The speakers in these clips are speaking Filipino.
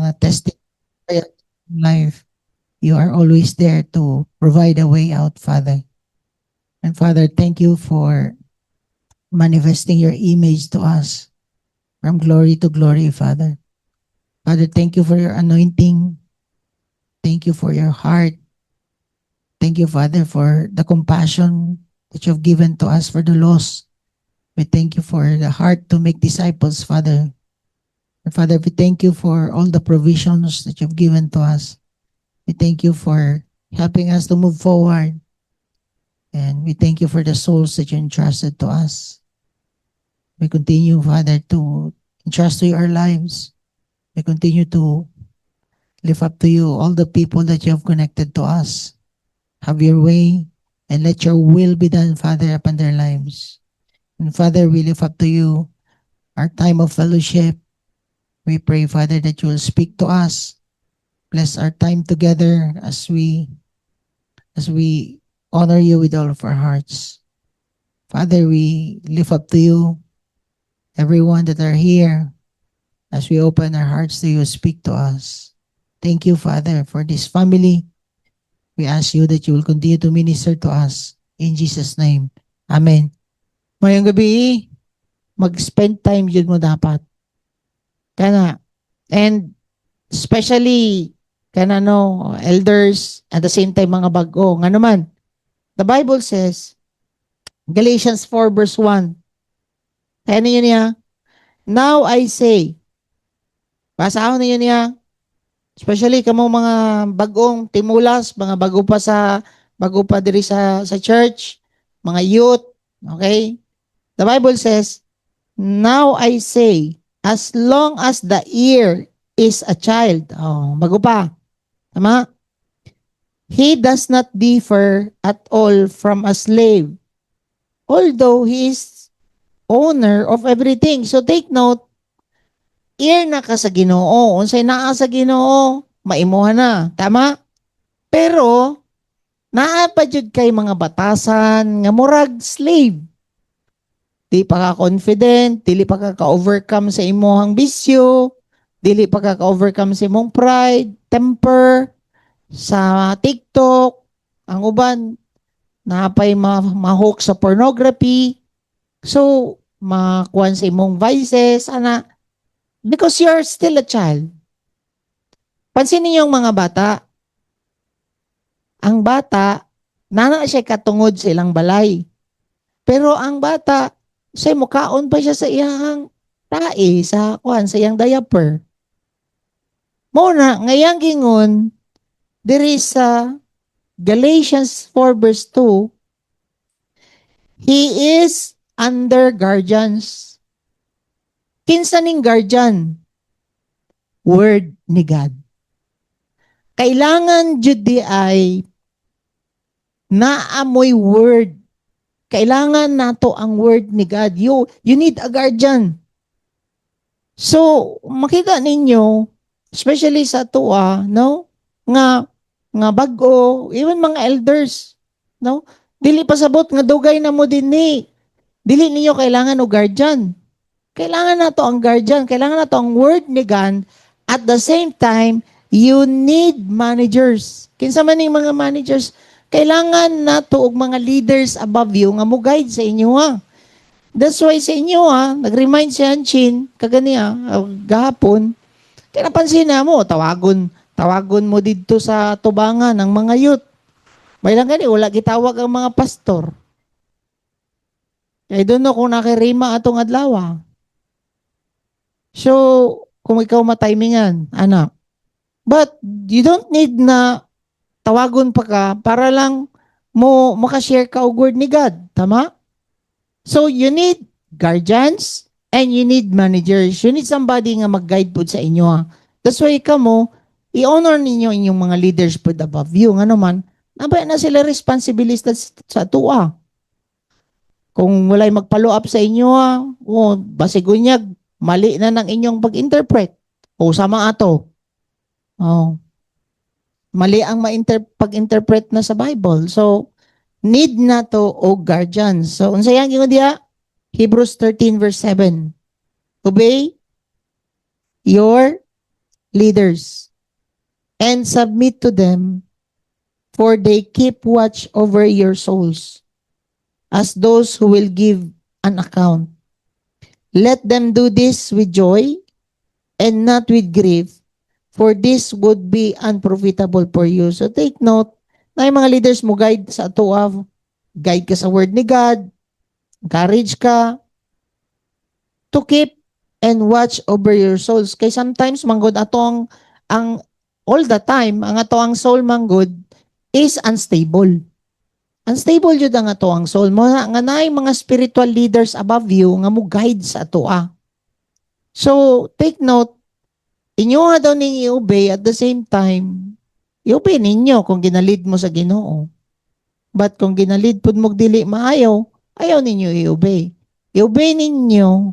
mga testing life, you are always there to provide a way out, Father. And Father, thank you for manifesting your image to us from glory to glory, Father. Father, thank you for your anointing. Thank you for your heart. Thank you, Father, for the compassion that you've given to us for the lost. We thank you for the heart to make disciples, Father. And Father, we thank you for all the provisions that you've given to us. We thank you for helping us to move forward. And we thank you for the souls that you entrusted to us. We continue, Father, to entrust to you our lives. We continue to lift up to you all the people that you have connected to us. Have your way and let your will be done, Father, upon their lives. And Father, we lift up to you our time of fellowship. We pray, Father, that you will speak to us. Bless our time together as we honor you with all of our hearts. Father, we lift up to you everyone that are here as we open our hearts to you, speak to us. Thank you, Father, for this family. We ask you that you will continue to minister to us. In Jesus' name. Amen. Mayong gabi, mag-spend time yun mo dapat. Kana. And especially, kana no, elders, at the same time mga bago. Nga naman, the Bible says, Galatians 4 verse 1. Kaya niyo niya, now I say, basahon niyo niya, especially kamo mga bagong timulas, mga bago pa diri sa church, mga youth, okay? The Bible says, now I say, as long as the ear is a child, bago pa, tama? He does not differ at all from a slave, although he is owner of everything. So take note, ear na ka sa Ginoo. Unsay naa sa Ginoo, maimuha na. Tama? Pero, naa pa jud kay mga batasan nga murag slave. Di pa ka confident, dili pa ka ka-overcome sa imuhang bisyo, dili pa ka ka-overcome sa imong pride, temper, sa TikTok, ang uban, napay ma-hook sa pornography. So, makuan sa imong vices, ana, because you're still a child. Pansinin niyo yung mga bata. Ang bata, nana siya katungod sa ilang balay. Pero ang bata, say mukaon pa siya sa iyang tae, sa iyang diaper. Muna, ngayang gingon, diri sa Galatians 4 verse 2, he is under guardians. Kinsa ning guardian? Word ni God. Kailangan jud di ay naamoy word. Kailangan nato ang word ni God. You need a guardian. So, makita ninyo, especially sa tuwa, no? Nga bago, even mga elders, no? Dili pasabot nga dugay na mo din ni. Dili ninyo kailangan o guardian. Kailangan nato ang guardian. Kailangan nato ang word ni God. At the same time, you need managers. Kinsa man ning mga managers, kailangan nato og mga leaders above you nga mo guide sa inyo ha. That's why sa inyo ha, nag-remind si Hanchin, kagani gahapon, kaya napansin na mo, tawagon mo dito sa tubangan ng mga youth. May lang gani, wala gitawag ang mga pastor. I don't know kung nakirima atong adlaw. So, kung ikaw matimingan, anak. But, you don't need na tawagon pa ka para lang mo makashare ka og word ni God. Tama? So, you need guardians and you need managers. You need somebody nga mag-guide po sa inyo. That's why kamo, i-honor ninyo inyong mga leaders po above you. Nga naman, nabaya na sila responsibility sa tuwa. Kung walay mag-follow up sa inyo, basigunyag, mali na ng inyong pag-interpret. O sama ato. Mali ang pag-interpret na sa Bible. So, need na to o guardians. So, unsa yang ingon diha? Hebrews 13 verse 7. Obey your leaders, and submit to them, for they keep watch over your souls, as those who will give an account. Let them do this with joy and not with grief, for this would be unprofitable for you. So take note, na yung mga leaders mo guide sa ato, guide ka sa word ni God, encourage ka to keep and watch over your souls. Kay sometimes manggod ato ang all the time ang ato ang soul manggod is unstable. Unstable jud ang ato ang soul mo nga naay mga spiritual leaders above you nga mo guide sa ato. So take note, inyo nga daw ning i-obey at the same time, i-obey ninyo kung ginalid mo sa Ginoo. But kung ginalid pud mo dili maayo, ayaw ninyo i-obey. I-obey ninyo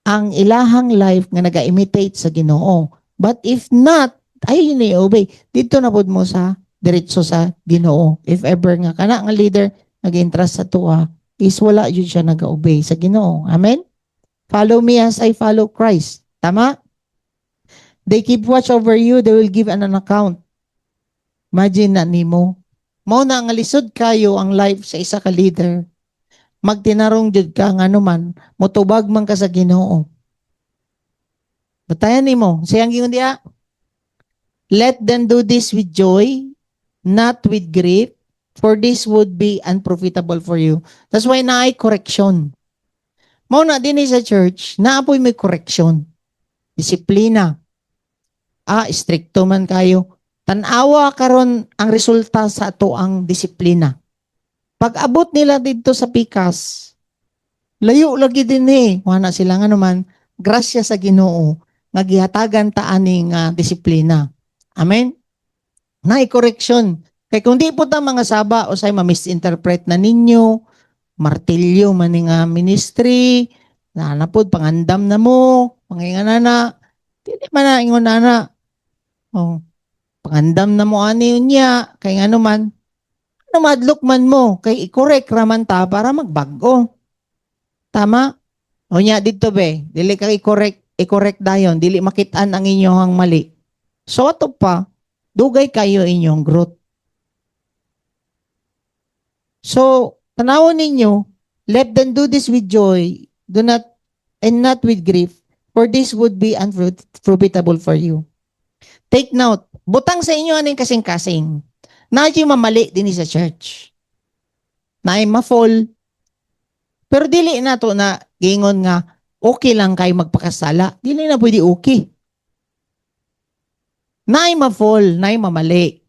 ang ilahang life nga naga-imitate sa Ginoo. But if not, ayaw nyo i-obey. Dito na pud mo sa diretso sa Ginoo. If ever nga kana nga leader nag-interest sa tuwa, is wala yun siya nag-obey sa Ginoo. Amen? Follow me as I follow Christ. Tama? They keep watch over you, they will give an account. Imagine na nimo. Mao na nga lisod kayo ang life sa isa ka leader. Magtinarong jud ka nga naman, motubag man ka sa Ginoo. Batayan nimo, sayang gingon diha. Let them do this with joy, not with grief, for this would be unprofitable for you. That's why naay correction. Mao na din sa church, naapoy may correction. Disiplina. Stricto man kayo. Tanawa karon ang resulta sa ato ang disiplina. Pag abot nila dito sa pikas, layo lagi din Wala sila nga naman, grasya sa Ginoo, nga gihatagan ta aning disiplina. Amen? Naay correction. Kay kung di po ta mga saba o say ma-misinterpret na ninyo, martilyo man nga ministry, nanapod pangandam na mo, panginganan na, dili man na ingon na. Pangandam na mo ani unya, kay nga naman, madlok man mo, kay i-correct raman ta para magbago. Tama? O nya dito be, dili ka i-correct dayon, dili makitaan ang inyong mali. So ato pa, dugay kayo inyong growth. So, tanawon ninyo, let them do this with joy, and not with grief, for this would be unprofitable for you. Take note, butang sa inyo aning kasing-kasing. Naay mamali din sa church. Naay ma-fall. Pero dili na to na gingon nga okay lang kayo magpakasala. Dili na pwede okay. Naay ma-fall, naay mamali.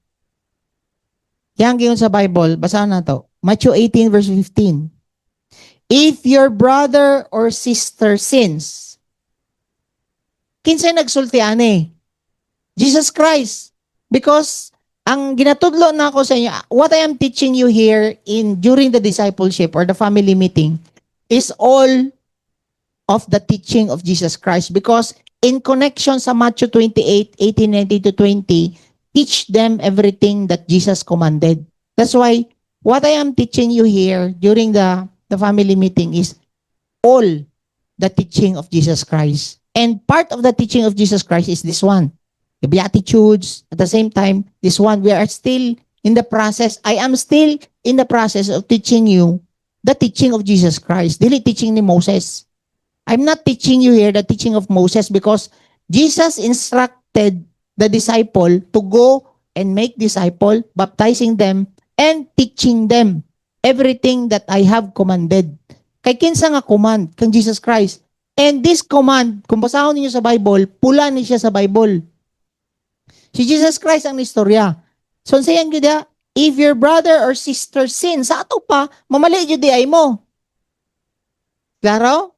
Yang gingon sa Bible, basahan na to. Matthew 18 verse 15. If your brother or sister sins, kinsay nagsulti ani? Jesus Christ. Because ang ginatudlo na ako sa inyo, what I am teaching you here during the discipleship or the family meeting is all of the teaching of Jesus Christ. Because in connection sa Matthew 28, 18, 19 to 20, teach them everything that Jesus commanded. That's why what I am teaching you here during the family meeting is all the teaching of Jesus Christ. And part of the teaching of Jesus Christ is this one. The Beatitudes, at the same time, this one, we are still in the process. I am still in the process of teaching you the teaching of Jesus Christ. Dili teaching ni Moses. I'm not teaching you here the teaching of Moses because Jesus instructed the disciple to go and make disciple, baptizing them, and teaching them everything that I have commanded. Kay kinsa nga command kang Jesus Christ. And this command, kung basahon niyo sa Bible, pula ni siya sa Bible. Si Jesus Christ ang istorya. So, sayang yun if your brother or sister sin, sa ato pa, mamali yun di ay mo. Klaro?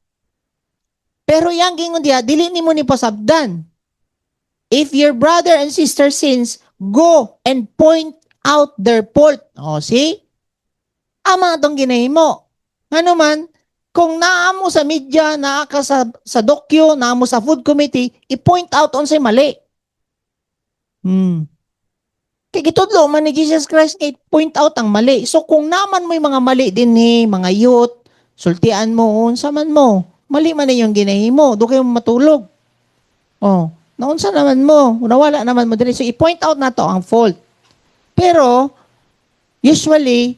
Pero yang gingon diya, dili ni mo ni pasabdan. If your brother and sister sins, go and point out their fault. O, see? Ama itong ginahimo. Ano man, kung naamo sa media, naa ka sa dokyo, naamo sa food committee, i-point out on say mali. Kaya gitudlo man ni Jesus Christ kay point out ang mali. So kung naman mo yung mga mali din mga youth, sultian mo, unsa man mo, mali man na yung ginahimo, do kayo matulog. Naunsa naman mo, nawala naman mo diri. So i-point out na to ang fault. Pero usually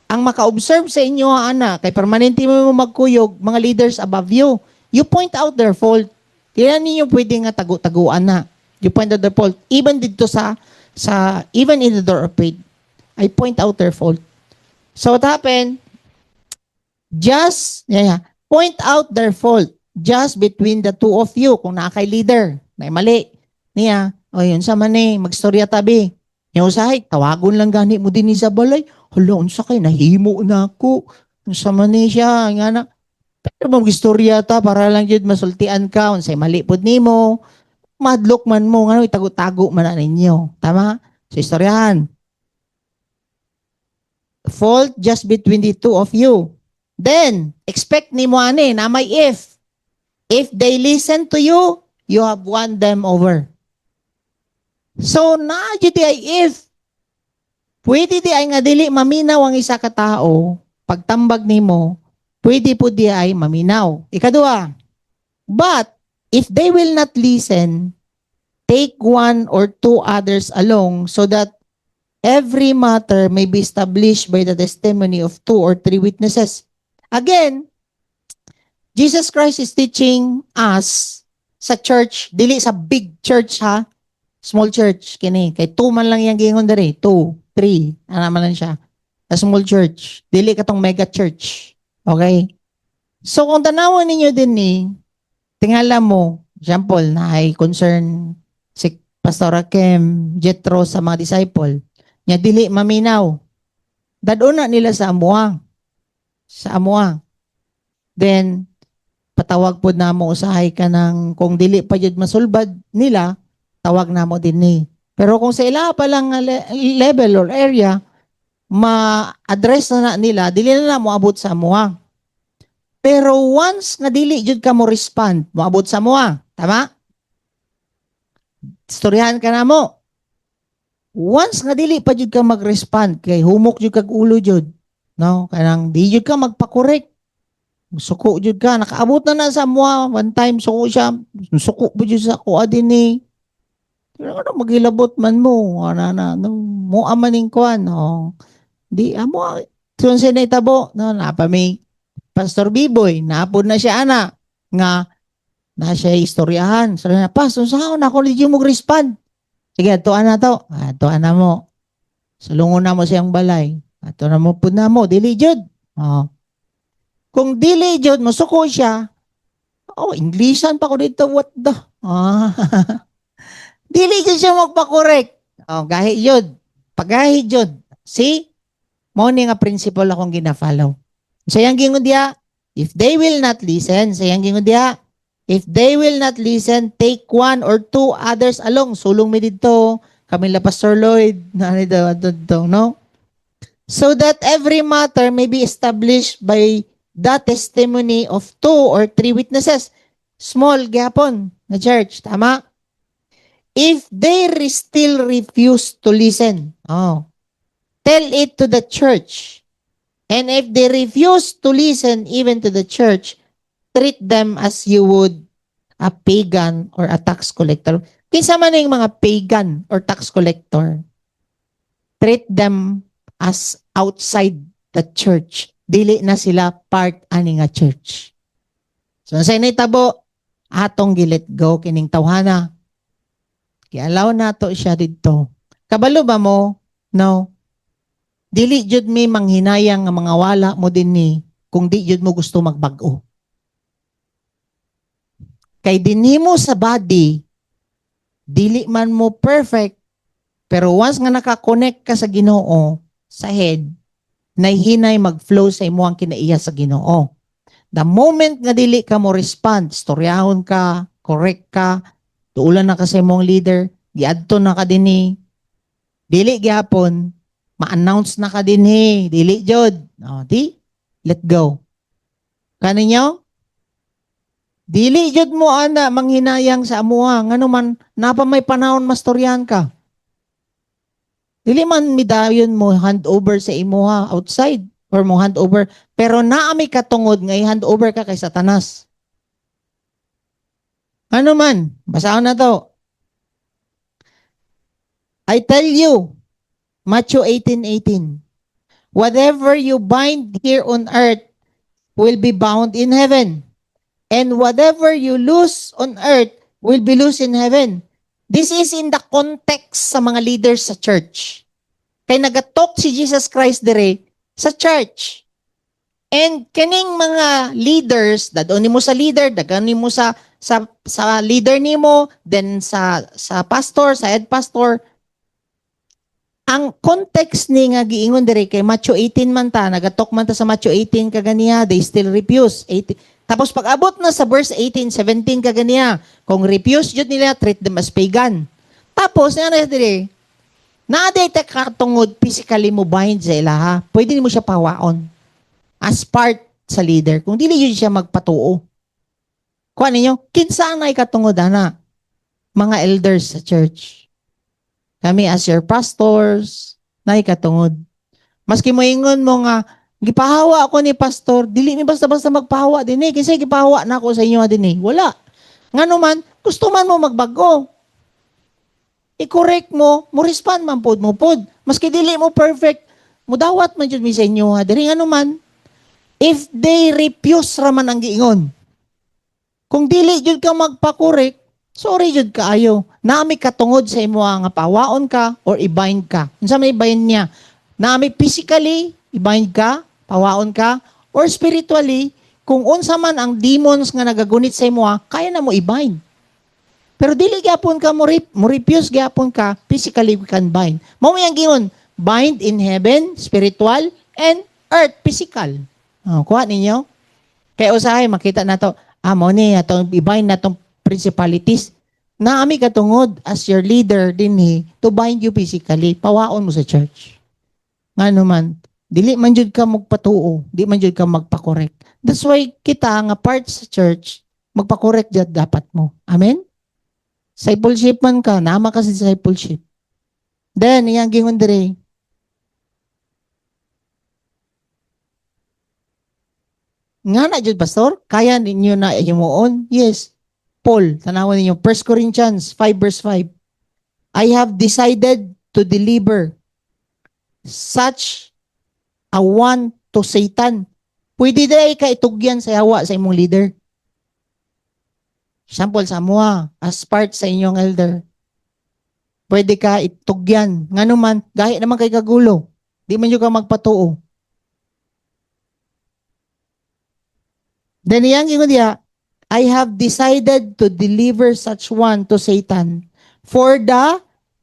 ang maka-observe sa inyo ana kay permanente mo magkuyog mga leaders above you. You point out their fault. Kaya ninyo pwede nga tagu-taguan na. You point out their fault. Even dito even in the door of faith, I point out their fault. So what happened? Point out their fault just between the two of you. Kung naa kay leader, may mali. Niya, o yun sa man magstorya tabi. Yung usahay, tawagon lang gani mo din sa balay. Hala, unsa kay nahimo na ako. Unsa man siya, nga na. Pero magstorya ta para lang jud masultian ka unsay mali pud nimo. Madlok man mo ngano itago-tago man na ninyo. Tama? So istoryahan. Fault just between the two of you. Then, expect ni mo ani na may if. If they listen to you, you have won them over. So, na di ay if. Pwede di ay nga dili maminaw ang isa ka tao, pagtambag nimo, pwede po di ay maminaw. Ikadua, but if they will not listen, take one or two others along so that every matter may be established by the testimony of two or three witnesses. Again, Jesus Christ is teaching us sa church, dili sa big church ha, small church, kini, kay two man lang yung gingon dere, 2, 3, ano naman lang siya, a small church, dili katong mega church, okay? So kung tanawon ninyo din tingala mo, example, na ay concern si Pastor Akem, Jethro sa mga disciple, nya dili maminaw, daduna nila sa amuang, then, patawag po na mo usahay ka ng kung dili pa jud masulbad nila, tawag na mo din ni. Pero kung sa ila pa lang level or area, ma-address na nila, dili na mo abot sa amuang. Pero once nga dili jud ka mo respond, moabot sa amuang. Tama? Istoryahan ka na mo. Once nga dili pa jud ka mag-respond, kay humok jud kag ulo jud. No? Kanang di jud ka magpakorek. Suko jud ka, nakaabot na sa mua, one time suko siya, suko po jud sa kuha din ni. Ano magilabot man mo, mo amaning kuan, no. Di amo tun sa tabo, no, napa may Pastor Biboy, naapod na siya ana nga na siya istoryahan. Sabi na, "Pas, unsa na ako di mo respond?" Sige, tuan na to. Tuan na mo. Sulungon na mo siyang balay. Ato na mo pud na mo, dili jud. Oh. Kung dili jud mo suko siya, Englishan pa ko dito, what the? Dili jud siya magpa-correct. Gahi jud. Pagahi jud. See? Mao ni nga principle akong gina-follow. Sayang gingon diha, if they will not listen, sayang gingon diha, if they will not listen, take one or two others along. Sulong mi dito, kami la Pastor Lloyd, no? So that every matter may be established by the testimony of 2 or 3 witnesses. Small gapon na church. Tama? If they still refuse to listen, tell it to the church. And if they refuse to listen even to the church, treat them as you would a pagan or a tax collector. Kinsa man yung mga pagan or tax collector, treat them as outside the church. Dili na sila part ani nga church. So sa initabo, atong gilet go kining tawhana. Kialaw nato siya didto. Kabalo ba mo? No. Dili jud mi manghinayang nga mga wala mo din ni kung di jud mo gusto magbag-o. Kay dinhi mo sa body, dili man mo perfect, pero once nga naka-connect ka sa Ginoo, sa head, nahihinay mag-flow sa imo ang kinaiya sa Ginoo. The moment nga dili ka mo respond, storyahon ka, correct ka, tuulan na ka sa imong leader, giadto na ka dinhi, dili gyapon, ma-announce na ka dinhi, dili jud. Let go. Kaninyo? Dili jud mo ana manghinayang sa amuha, ngano man napa may panahon mastoryahan ka. Dili man midayon mo hand over sa imuha outside or mo hand over, pero naami katungod nga i-hand over ka kay Satanas. Ano man, basahan na to. I tell you, Matthew 18:18. Whatever you bind here on earth will be bound in heaven. And whatever you loose on earth will be loose in heaven. This is in the context sa mga leaders sa church. Kay nagatalk si Jesus Christ dire sa church. And kaning mga leaders, dadon mo sa leader, dagani mo sa leader nimo, then sa pastor, sa head pastor. Ang context ni nga giingon dire kay Matthew 18 man ta, nagatok man ta sa Matthew 18 kaganiya, they still refuse. 18. Tapos pag abot na sa verse 18, 17 kaganiya, kung refuse jud nila, treat them as pagan. Tapos nga na dire, naaday ta katungod physically mo bind sa ilaha, pwede mo siya pawaon as part sa leader. Kung dili yun siya magpatuo. Kuha ninyo, kinsa na ikatungod ana? Mga elders sa church. Kami as your pastors, na ikatungod. Maski mo ingon mo nga, gipahawa ako ni pastor, dili mi basta-basta magpahawa din eh. Kasi gipahawa na ako sa inyo din eh. Wala. Nga naman, gusto man mo magbago. I-correct mo respond man pod mo pod. Maski dili mo perfect, mudawat man jud mi sa inyo ha. Diri nga naman, if they refuse raman ang giingon, kung dili jud ka magpa-correct, sorry jud kaayo. Nami katungod sa imo nga pawaon ka or i-bind ka. Unsa may bind niya? Nami physically i-bind ka, pawaon ka, or spiritually, kung unsa man ang demons nga nagagunit sa imo, kaya na mo i-bind. Pero dili gyapon ka mo refuse gyapon ka, physically we can bind. Mao may ang giingon, bind in heaven, spiritual, and earth, physical. Kuha ninyo. Kaya usahay, makita na to, mo ni, atong i-bind na tong principalities. Naami katungod as your leader dinhi to bind you physically. Pawaon mo sa church. Nga naman, dili man jud ka magpatuo, di man jud ka magpa-correct. That's why kita nga part sa church, magpa-correct jud dapat mo. Amen? Discipleship man ka, nama ka sa discipleship. Then, iyang gingon dire, nga na jud pastor, kaya ninyo na himuon? Yes. Paul, tanawan ninyo, 1 Corinthians 5 verse 5. I have decided to deliver such a one to Satan. Pwede dahil ka itugyan sa yawa sa imong leader. Sample sa mua, as part sa inyong elder. Pwede ka itugyan. Nga naman, gahi naman kay kagulo. Di man yung ka magpatuo. Then iyang ingon diya, I have decided to deliver such one to Satan for the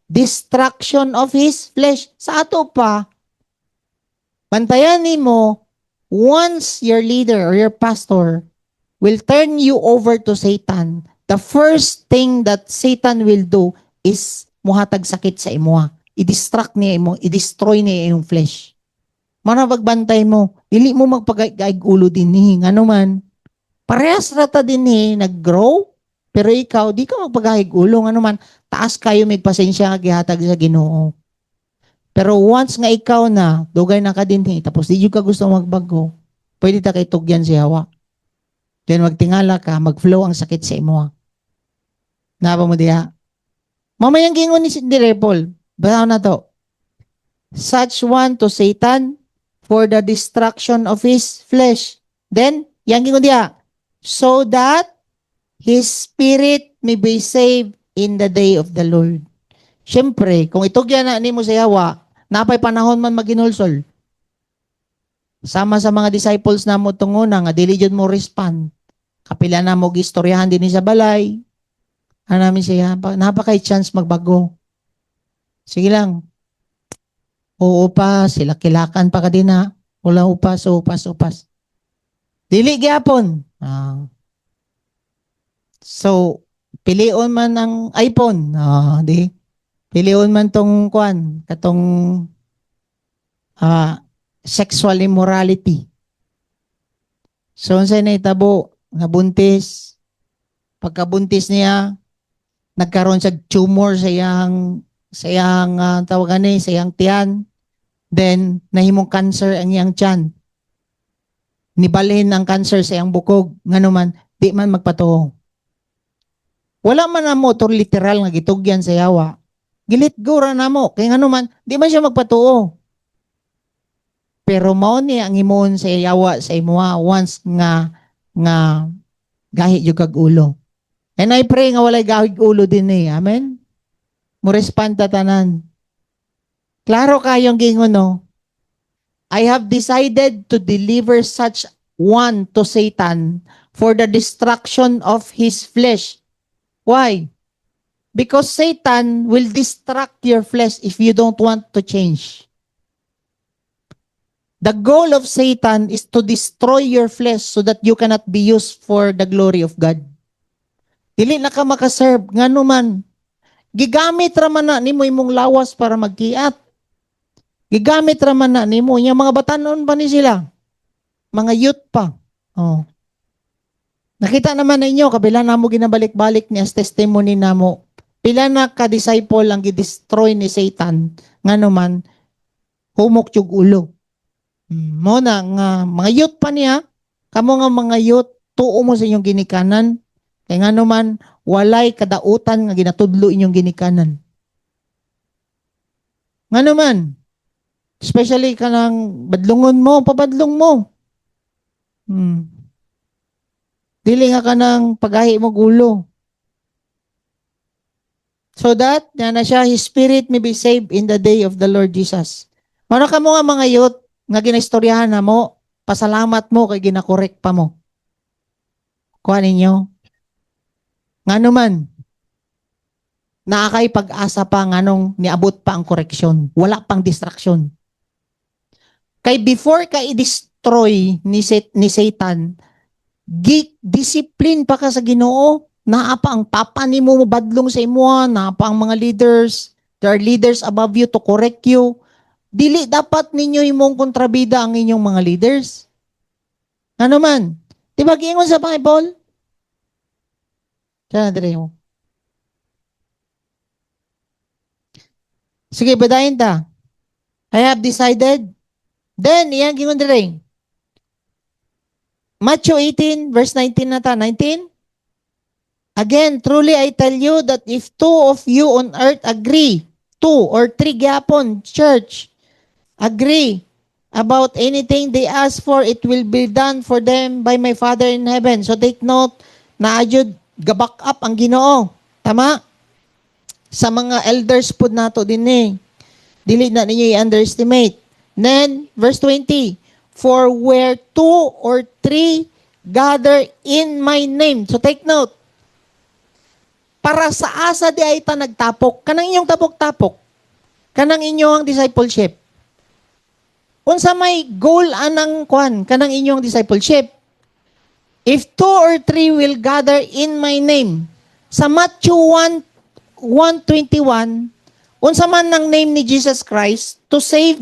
destruction of his flesh. Sa ato pa, bantayan nimo, once your leader or your pastor will turn you over to Satan, the first thing that Satan will do is muhatag sakit sa imo. I-distract niya imo, i-destroy niya yung flesh. Manabagbantay mo, dili mo magpagaig ulo din ni, ano man. Parehas rata din ni nag-grow, pero ikaw, di ka magpagahig ulo, ano man, taas kayo may pasensya nga gihatag sa Ginoo. Pero once nga ikaw na, dugay na ka din tapos di ka gusto magbago, pwede ta kay tugyan si Hawa. Then magtingala ka, mag-flow ang sakit sa imo. Napa mo diha? Mamayang gingon ni Dire Paul, basaw na to. Such one to Satan for the destruction of his flesh. Then, yang gingon diha, so that his spirit may be saved in the day of the Lord. Siyempre, kung itugyan na ni mo sa Yawa, napay panahon man maginulsol. Sama sa mga disciples na mo tunguna nga dili jud mo respond. Kapila na mo gistoryahan din sa balay. Ano namin siya, napakay chance magbago. Sige lang. Oo pa, sila kilakan pa ka din na. Wala upas. Dili gyapon. So, pilion man ang iPhone. Di. Pilion man tong kuan, katong sexual immorality. So, unsay naitabo nga buntis. Pagkabuntis niya, nagkaroon sa tumor sa iyang tawagan ni, sa iyang tiyan. Then, nahimong cancer ang iyang tiyan. Nibalhin ang cancer sa iyang bukog. Nga naman, di man magpatuo. Wala man na mo to literal nga gitugyan sa yawa. Gilit gura na mo. Kaya nga naman, di man siya magpatuo. Pero mao ni ang imon sa yawa sa imuha once nga gahi jud kag ulo. And I pray nga walay gahi ulo din eh. Amen? Mo respond ta tanan. Klaro kayong gingon no? I have decided to deliver such one to Satan for the destruction of his flesh. Why? Because Satan will distract your flesh if you don't want to change. The goal of Satan is to destroy your flesh so that you cannot be used for the glory of God. Dili na ka makaserve, nga naman. Gigamit raman na nimo imong lawas para magkiat. Gigamit raman na nimo. Yung mga batanon ba ni sila? Mga youth pa. Oh. Nakita naman ninyo, kabila na mo ginabalik-balik ni as testimony na mo. Pila na ka-disciple ang gidestroy ni Satan. Nga naman, humok yung ulo. Mo na nga, mga youth pa niya, kamo nga mga youth, tuo mo sa inyong ginikanan. Kaya nga naman, walay kadautan nga ginatudlo inyong ginikanan. Nga naman, especially ka ng badlungon mo, pabadlong mo. Dili nga ka ng pagahi mo gulo. So that, na siya, his spirit may be saved in the day of the Lord Jesus. Mano ka mo nga mga youth, nga ginaistoryahan na mo, pasalamat mo kay ginakorek pa mo. Kuha ninyo. Nga naman, naakay pag-asa pa nga nung niabot pa ang koreksyon. Wala pang distraction. Kay before ka i-destroy ni Satan, discipline pa ka sa Ginoo. Naapa ang papa ni mo badlong sa imuha, naapa ang mga leaders. There are leaders above you to correct you. Dili dapat ninyo imong kontrabida ang inyong mga leaders. Ano man? Di ba giingon sa Bible? Sana dire mo. Sige, badayin ta. I have decided. Then, iyan giingon dire. Matthew 18, verse 19 na ta. 19? Again, truly I tell you that if two of you on earth agree, two or three gyapon, church, agree about anything they ask for, it will be done for them by my Father in heaven. So take note, na ajud gabak up ang Ginoo. Tama? Sa mga elders po nato din eh. Dili na ninyo i-underestimate. Then, verse 20, for where two or three gather in my name. So take note, para sa asa di ay ta nagtapok, kanang inyong tapok-tapok, kanang inyong discipleship. Unsa may goal anang kwan, kanang inyong discipleship. If two or three will gather in my name, sa Matthew 1:21, unsa man ang name ni Jesus Christ to save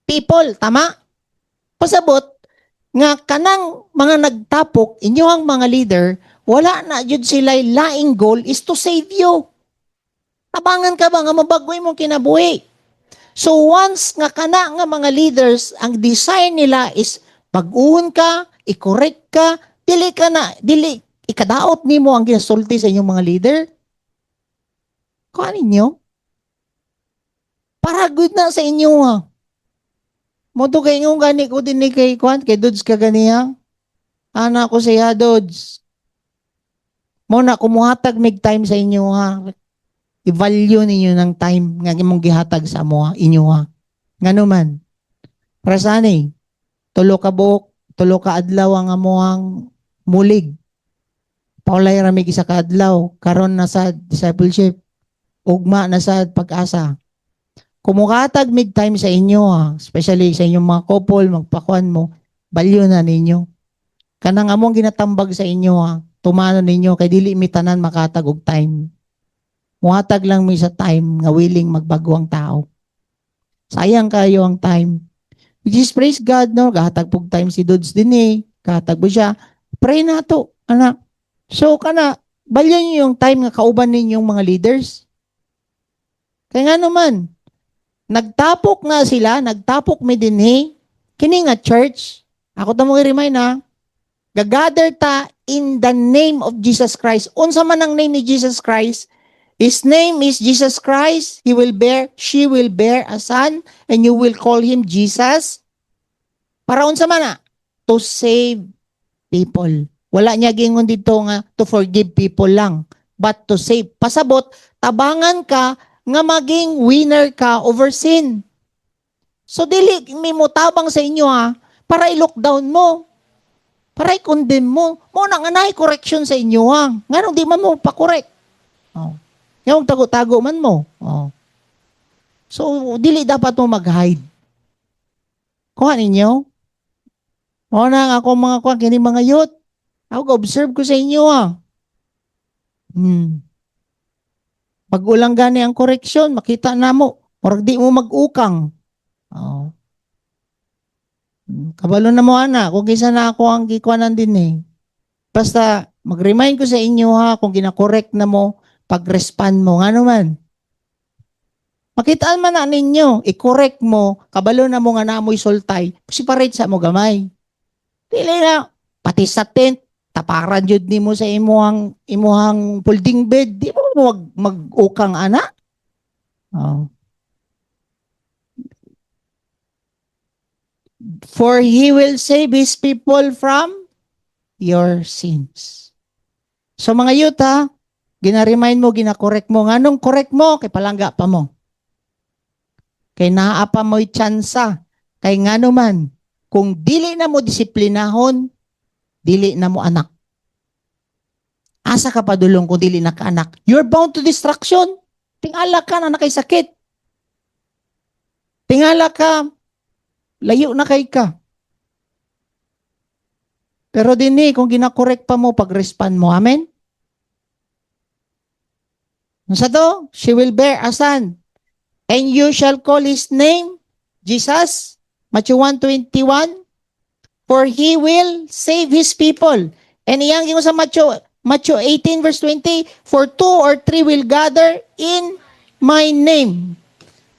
people, tama? Pasabot, nga kanang mga nagtapok, inyong mga leader, wala na jud sila laing goal is to save you. Tabangan ka ba nga mabagoy mong kinabuhi? So once nga kana nga mga leaders, ang desire nila is pag-uhon ka, i-correct ka, dili ikadaot nimo ang ginasulti sa inyong mga leader. Kuha ninyo? Para good na sa inyo ha. Moto kay ngong gani ko din ni kay Kwan, kay Dudes ka ganiya. Anak ko siya, Dudes. Mo na kumuhatag mig time sa inyo ha. I-value ninyo ng time nga imong gihatag sa mo inyo ha. Ngano man. Para saan eh? Tulo ka buok, tulo ka adlaw ang amuhang mulig. Paulay ramig isa ka adlaw, karon na sa discipleship. Ugma na sa pag-asa. Kumuhatag mig time sa inyo ha. Especially sa inyong mga couple, magpakuan mo. Value na ninyo. Kanang among ginatambag sa inyo ha. Tumano ninyo kay dili mi tanan makatag og time. Muhatag lang mi sa time nga willing magbago ang tao. Sayang kayo ang time. Which is praise God no, gahatag pug time si Dudes din eh. Gahatag mo siya. Pray na to, anak. So kana, balyan niyo yung time nga kauban ninyong mga leaders. Kaya nga naman, nagtapok nga sila, nagtapok mi din eh. Kini nga church, ako ta mo i-remind ha, gagather ta in the name of Jesus Christ. Unsa man ang name ni Jesus Christ? His name is Jesus Christ. She will bear a son, and you will call him Jesus. Para unsa man na? To save people. Wala niya gingon dito nga to forgive people lang, but to save. Pasabot, tabangan ka nga maging winner ka over sin. So dili mi mo tabang sa inyo ha, para i-lockdown mo. Para i-condemn mo. Mo nang anay correction sa inyo ha. Nganong di man mo pa-correct. Oh. Yung tago-tago man mo. Oh. So, dili dapat mo mag-hide. Kuha ninyo. O na ako mga kuha, kini mga youth. Ako, observe ko sa inyo Pag ulang gani ang correction, makita na mo. Orag di mo mag-ukang. Oh. Kabalo na mo ana, kung kisa na ako ang gikuanan din eh. Basta, mag-remind ko sa inyo kung gina-correct na mo, pag-respond mo, nga naman. Makitaan man na ninyo, i-correct mo, kabalo na mo nga naamoy sultay, separate sa mo gamay. Dili na, pati sa tent, taparan jud nimo sa imuhang folding bed, di mo mag-ukang ana. Oh. For he will save his people from your sins. So mga youth gina-remind mo, gina-correct mo. Nganong correct mo? Kay palangga pa mo. Kay naa pa mo'y tsansa. Kay ngano man, kung dili na mo disiplinahon, dili na mo anak. Asa ka padulong kung dili na ka anak? You're bound to distraction. Tingala ka na nakay sakit. Tingala ka, layo na kay ka. Pero dini, kung gina-correct pa mo, pag-respond mo. Amen? Sa to, she will bear a son, and you shall call his name Jesus. Matthew 1:21. For he will save his people. And iyang yung sa Matthew 18 verse 20, for 2 or 3 will gather in my name.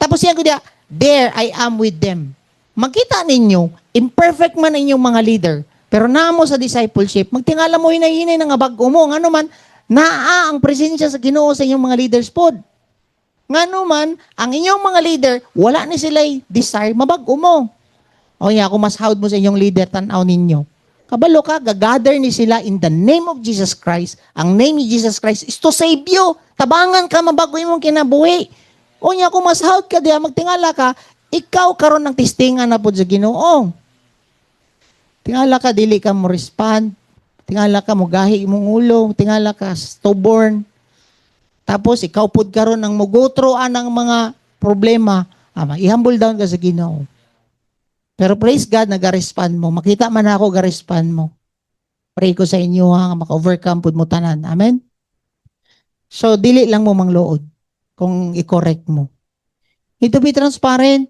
Tapos yan ko diya, there I am with them. Makita ninyo, imperfect man inyong mga leader, pero naamo sa discipleship, magtingala mo hinay-hinay nga bag-o mo, ano man, naa ang presensya sa Ginoo sa inyong mga leaders pod. Ngano man, ang inyong mga leader, wala ni sila desire, mabag-o mo. O nga, kung mas hawd mo sa inyong leader, tanaw ninyo. Kabalo ka, gagather ni sila in the name of Jesus Christ. Ang name ni Jesus Christ is to save you. Tabangan ka, mabagoy mong kinabuhi. O nga, kung mas hawd ka diya, magtingala ka, ikaw karon ng testingan na po sa Ginoo. Tingala ka, dili ka mo respond. Tingala ka, mugahi mong ulo. Tingala ka, stubborn. Tapos, ikaw po karon ng mugotroan ng mga problema. I-humble down ka sa Ginoo. Pero praise God, nag-respond mo. Makita man ako, ga-respond mo. Pray ko sa inyo maka-overcome po mo tanan. Amen? So, dili lang mo manglood kung i-correct mo. Need to be transparent.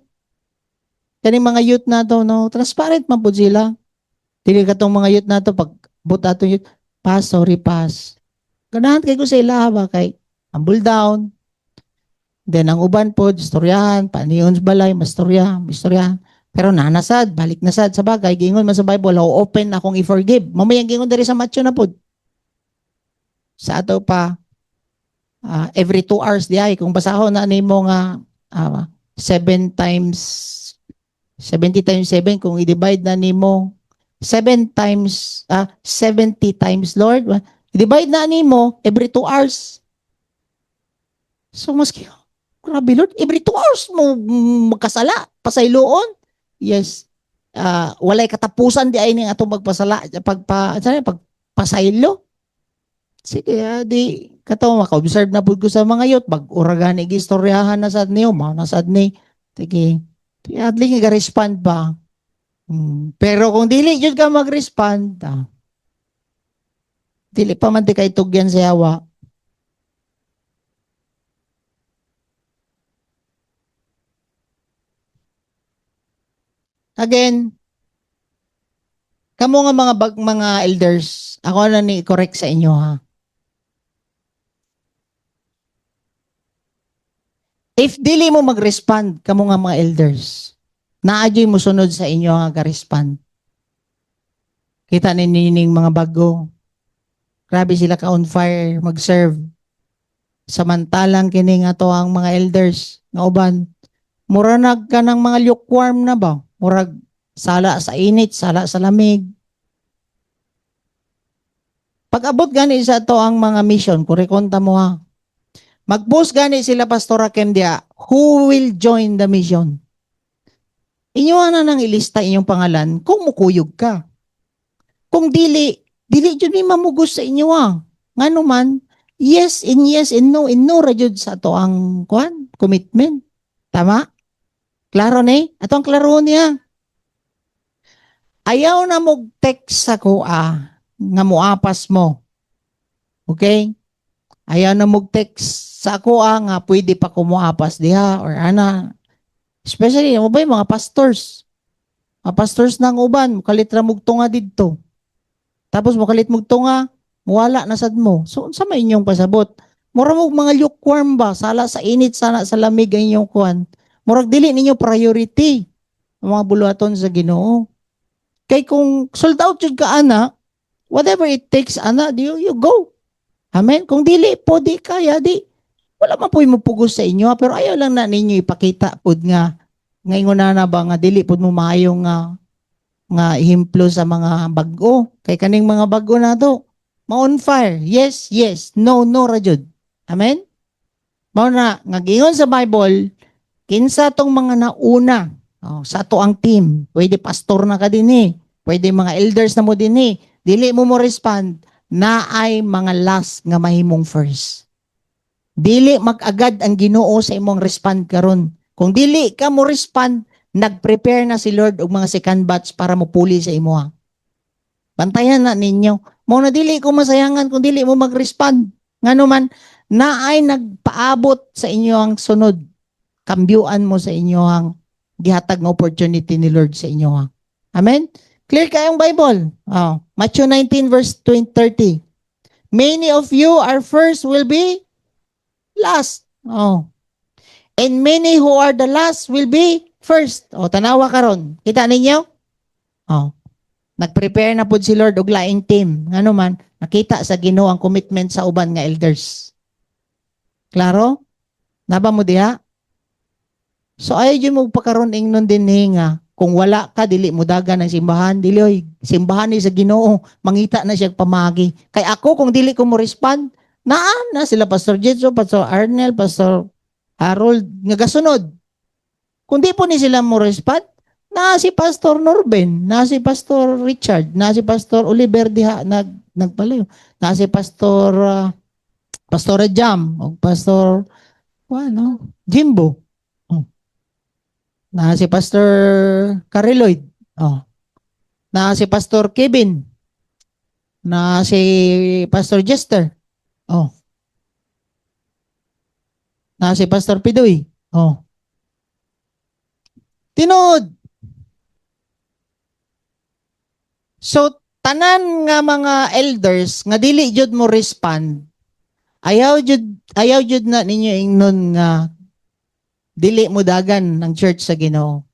Kani mga youth na to, no? Transparent man po sila. Dili ka tong mga youth na to, pag buta to youth, pass, sorry, pass. Ganahan kay ko sa ilaba, kay humble down. Then, ang uban po, istoryahan, paniyon sa balay, istoryahan. Pero nanasad, balik nasad sa bagay, gingon man sa Bible, how open akong i-forgive. Mamayang gingon diri sa Matthew na po. Sa ato pa, every 2 hours di ay, kung basahon na nimo nga 70 times 7, kung i-divide na nimo 70 times, Lord, i-divide na nimo every 2 hours. So, maski, grabe Lord, every 2 hours mo magkasala, pasayloon. Yes. Walay katapusan di ay ning atong magpasala pagpasaylo. Sige, di katong maka-observe na pud ko sa mga youth, bag-uragan igistoryahan na sad niyo, mao na sad ni. Sige. Adli nga respond ba? Pero kung dili jud ka mag-respond, dili pa man ti kay tugyan sa yawa. Again, kamo nga mga elders, ako na ni correct sa inyo If dili mo mag-respond, kamo nga mga elders, naadyoy mo sunod sa inyo nga ga-respond. Kita ninyo mga bago. Grabe sila ka on fire mag-serve. Samantalang kini nga to ang mga elders nga uban. Murag ka ng mga lukewarm na ba? Murag sala sa init, sala sa lamig. Pag-abot gani sa to ang mga mission, kurikonta mo ha. Mag-post gani sila Pastor Rakem dia, who will join the mission? Inyo na nang ilista inyong pangalan kung mukuyog ka. Kung dili jud mi mamugos sa inyo ha. Ngano man, yes and no ra jud sa to ang commitment. Tama? Klaro ni? Ato ang klaro niya. Ayaw na mo text sa kuha nga muapas mo. Okay? Ayaw na mo text sa kuha nga pwede pa kumuapas diha or ana. Especially, mo ba yung mga pastors? Mga pastors ng uban, mukalit ra mugtunga didto. Tapos mukalit mugtunga, wala na sad mo. So, sa may inyong pasabot? Mura mo mga lukewarm ba? Sala sa init, sana sa lamig ang inyong kuwan. Murag dili ninyo priority ang mga buluhaton sa Ginoo. Kay kung sold out jud ka ana, whatever it takes ana, you go. Amen. Kung dili po di kaya di wala man po mo pugos sa inyo pero ayaw lang na ninyo ipakita pud nga ngayon na ba nga dili pud mo maayo nga ihimplo sa mga bag-o. Kay kaning mga bag-o na to, ma-on fire. Yes, no ra jud. Amen. Mao na nga gingon sa Bible, kinsa tong mga nauna sa ato ang team, pwede pastor na ka dinhi, pwede mga elders na mo dinhi, dili mo respond, na ay mga last nga mahimong first. Dili mag-agad ang Ginoo sa imong respond karon. Kung dili ka mo respond, nag-prepare na si Lord og mga second batch para mo puli sa imo. Bantayan na ninyo. Mao na dili ko masayangan kung dili mo mag-respond. Ngano man na ay nagpaabot sa inyo ang sunod. Kambyuan mo sa inyo ang gihatag nga opportunity ni Lord sa inyo. Amen? Clear kayong Bible? Matthew 19 verse 30. Many of you are first will be last. And many who are the last will be first. Tanawa karon. Kita ninyo? Nag-prepare na pud si Lord og laing team. Ngano man, nakita sa Ginoo ang commitment sa uban nga elders. Klaro? Naba mo diha? So ayaw dyan mo pagkaroon ingnon din nga kung wala ka, dili mo dagan ng simbahan, dili oy, simbahan ni sa Ginoo, mangita na siya pamagi. Kay ako, kung dili ko mo respond, na sila Pastor Jetso, Pastor Arnel, Pastor Harold, nga gasunod. Kung di po ni sila mo respond, na si Pastor Norben, na si Pastor Richard, na si Pastor Oliver diha, nagpalayo, na si Pastor Pastor Jam, o Pastor Jimbo. Na si Pastor Cariloid. Na si Pastor Kevin. Na si Pastor Jester. Na si Pastor Pidoy. Tinod. So, tanan nga mga elders nga dili jud mo respond. Ayaw jud na ninyo ingnon nga dili mo dagan ng church sa Ginoo.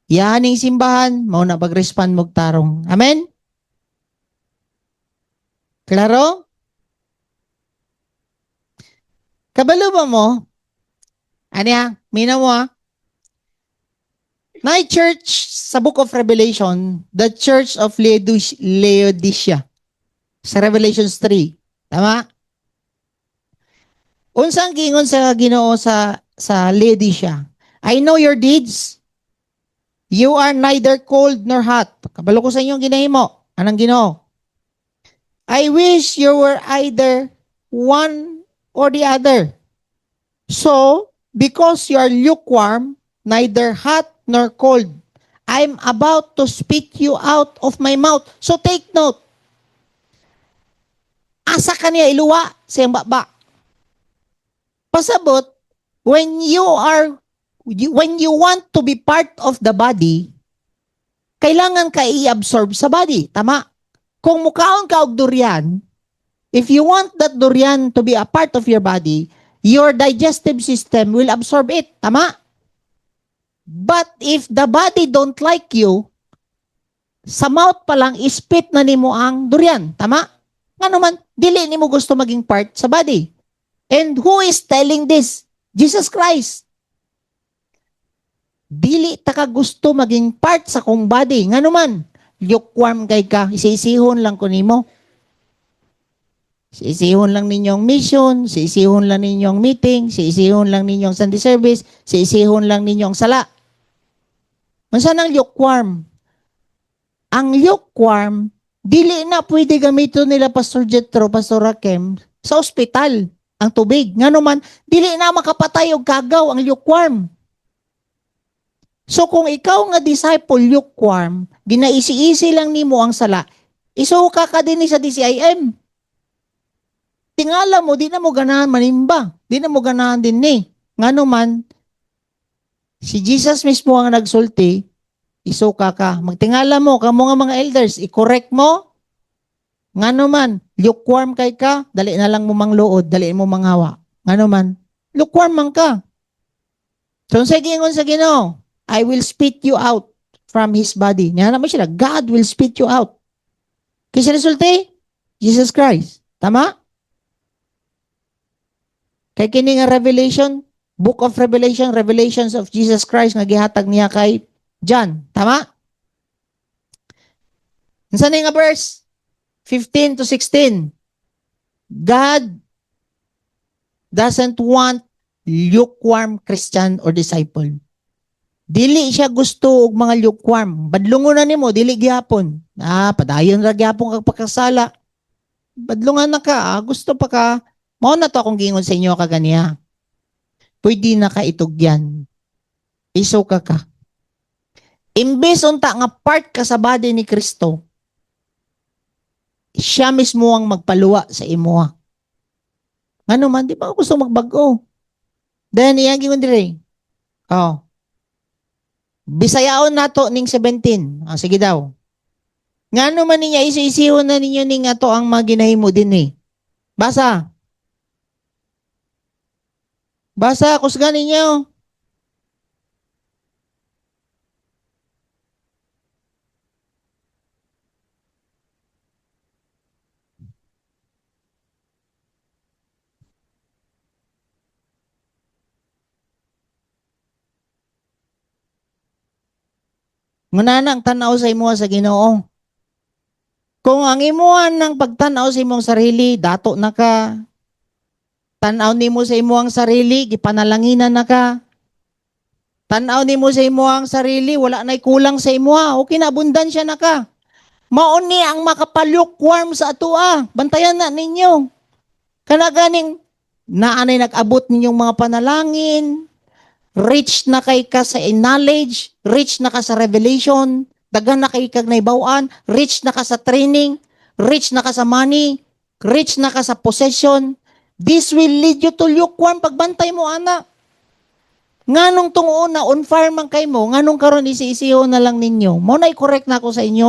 Yahaning simbahan, mao na pag-respond mo tarong. Amen? Klaro? Kabalo ba mo? Anya, mina mo na church sa Book of Revelation, the Church of Laodicea. Sa Revelations 3. Tama? Unsang gingon sa Ginoo sa Laodicea? I know your deeds. You are neither cold nor hot. Kabalo ko sa inyong ginahimo. Anang Ginoo? I wish you were either one or the other. So, because you are lukewarm, neither hot nor cold, I'm about to spit you out of my mouth. So take note. Asa kaniya iluwa sa iyang baba. Pasabot, when you want to be part of the body, kailangan ka i-absorb sa body. Tama? Kung mukhaon ka og durian, if you want that durian to be a part of your body, your digestive system will absorb it. Tama? But if the body don't like you, sa mouth pa lang, ispit na nimo ang durian. Tama? Ano man, dili nimo gusto maging part sa body. And who is telling this? Jesus Christ. Dili ta ka gusto maging part sa kong body. Ngano man, lukewarm kay ka, isisihon lang ko nimo. Sisihon lang ninyong mission, sisihon lang ninyong meeting, sisihon lang ninyong Sunday service, sisihon lang ninyong sala. Mansa nang lukewarm? Ang lukewarm, dili na pwede gamiton nila Pastor Jetro, Pastor Rakem sa ospital ang tubig. Ngano man, dili na makapatay og kagaw ang lukewarm. So kung ikaw nga disciple lukewarm, ginaisi-isi lang nimo ang sala, isuka ka din sa DCIM. Tingala mo, di na mo ganahan manimba. Di na mo ganahan din ni. Ngano man, si Jesus mismo ang nagsulti, isuka ka. Magtingala mo, kamo nga mga elders, i-correct mo. Ngano man, lukewarm kay ka, dali na lang mo mangluod, dali mo manghawa. Ngano man, lukewarm man ka. So sa gingon sa Ginoo, I will spit you out from His body. Nga naman sila, God will spit you out. Kasi resulti, Jesus Christ. Tama? Kay kini nga Revelation, Book of Revelation, Revelations of Jesus Christ nga gihatag niya kay John. Tama? Unsa ni nga verse? 15 to 16. God doesn't want lukewarm Christian or disciple. Dili siya gusto og mga lukewarm. Badlungon na nimo, dili gyapon. Padayon ra gyapon kag pagkasala. Badlungan na ka, gusto pa ka. Mao na to akong gingon sa inyo kaganiya. Pwede na ka itugyan. Iso ka. Imbes unta nga part ka sa body ni Kristo, siya mismo ang magpaluwa sa imo. Ngano man, di ba gusto magbago? Then, iyang gingon dire. Bisayaon nato ning 17. Sige daw. Ngano man niya, isi-isihon na ninyo ning ato ang mga ginahimo din eh. Basa. Basa, kusgan ninyo. Ngunana ang tanaw sa imo sa Ginoo. Kung ang imuhan ng pagtanaw sa imong sarili, dato na ka. Tanaw nimo sa imo ang sarili, gipanalanginan na ka. Tanaw nimo sa imo ang sarili, wala na'y kulang sa imo. Okay na, abundansya na ka. Mauni ang makapalukwarm sa atua. Bantayan na ninyo. Kanaganing naanay nag-abot ninyong mga panalangin, rich na kay ka sa knowledge, rich na ka sa revelation, daghan na kay kag naibaw-an, rich na ka sa training, rich na ka sa money, rich na ka sa possession. This will lead you to lukewarm pagbantay mo, anak. Nganong tungo na on fire man kay mo, nganong karon isi-isiho na lang ninyo. Mo na i-correct na ako sa inyo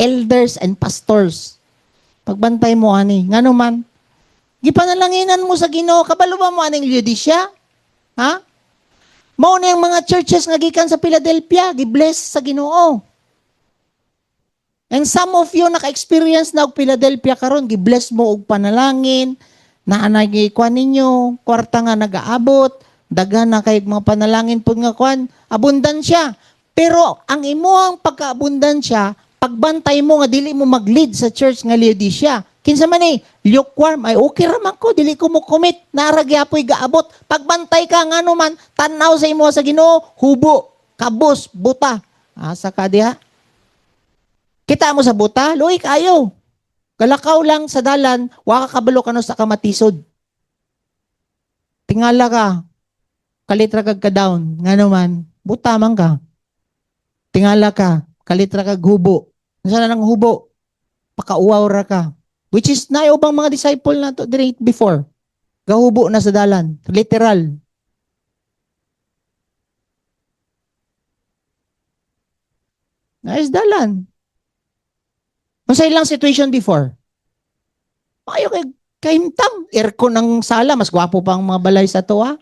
elders and pastors. Pagbantay mo ani, nganong man. Gipanalanginan mo sa Ginoo, kabalo ba mo aning Laodicea? Ha? Mao na yung mga churches nga gikan sa Philadelphia, gi-bless sa Ginoo. And some of you naka-experience na og Philadelphia karon, gi-bless mo og panalangin, naanay gikuan ninyo, kwarta nga nagaabot, daghan na kay mga panalangin pud nga kuan, abundansya. Pero ang imuang pagkaabundansya, pagbantay mo nga dili mo mag-lead sa church nga Laodicea. Kinsa man ni lukewarm ay okay ra man ko, dili ko mo commit, naragyapoy gaabot. Pagbantay ka ngano man, tanaw sa imo sa Ginoo, hubo, kabos, buta. Asa ka diha? Kita mo sa buta, luoy kayo. Kalakaw lang sa dalan, wa ka kabalo kano sa kamatisod. Tingala ka, kalitra kag ka-down, ngano man, buta man ka. Tingala ka, kalitra kag hubo. Nasa na ng hubo? Pakauwaw ra ka. Which is na ubang mga disciple na to direct before. Gahubo na sa dalan. Literal. Nais dalan. Masay lang situation before. Ayaw kay kahimtang. Aircon ng sala. Mas gwapo pa ang mga balay sa to ha.